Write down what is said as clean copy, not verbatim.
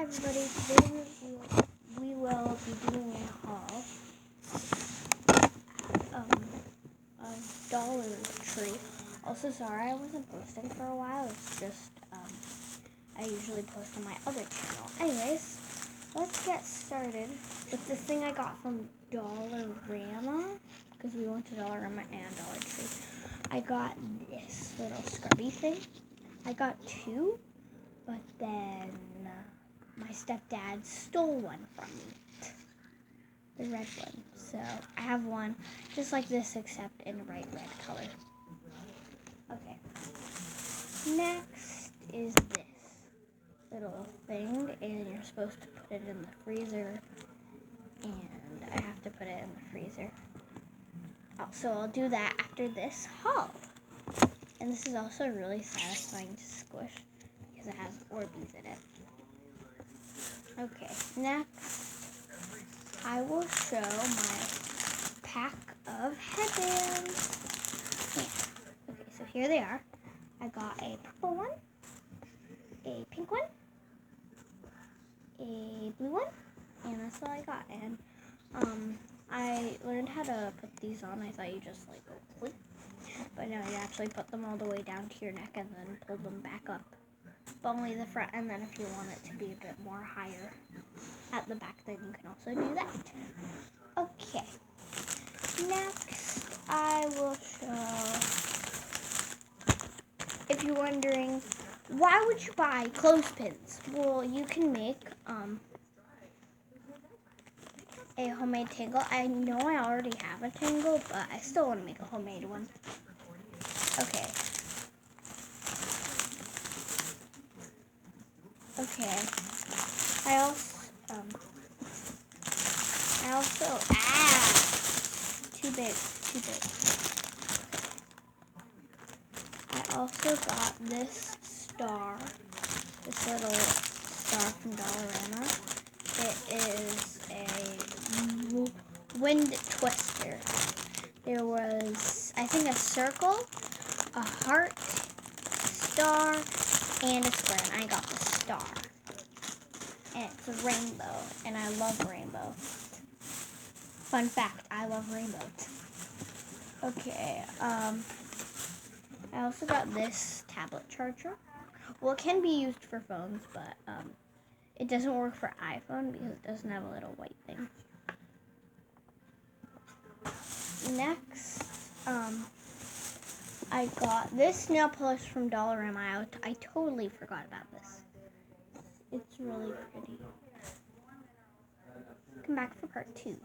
Hi everybody, today we will be doing a haul of Dollar Tree. Also, sorry I wasn't posting for a while. It's just I usually post on my other channel. Anyways, let's get started with the thing I got from Dollarama, because we went to Dollarama and Dollar Tree. I got this little scrubby thing. I got two, but then my stepdad stole one from me, the red one. So I have one just like this, except in a bright red color. Okay. Next is this little thing, and you're supposed to put it in the freezer, and I have to put it in the freezer. So I'll do that after this haul. And this is also really satisfying to squish because it has Orbeez in it. Okay, next I will show my pack of headbands. Yeah. Okay, so here they are. I got a purple one, a pink one, a blue one, and that's all I got. And I learned how to put these on. I thought you just like go click, but no, you actually put them all the way down to your neck and then pull them back up. But only the front, and then if you want it to be a bit more higher at the back, then you can also do that. Okay. Next, I will show, if you're wondering, why would you buy clothespins? Well, you can make a homemade tangle. I know I already have a tangle, but I still want to make a homemade one. Okay. I also too big. I also got this little star from Dollarama. It is a wind twister. There was, I think, a circle, a heart, star, and a square, and I got the star. And it's a rainbow, and I love rainbow. Fun fact, I love rainbows. Okay, I also got this tablet charger. Well, it can be used for phones, but it doesn't work for iPhone because it doesn't have a little white thing. Next, I got this nail polish from Dollarama. I totally forgot about this. It's really pretty. Come back for part 2.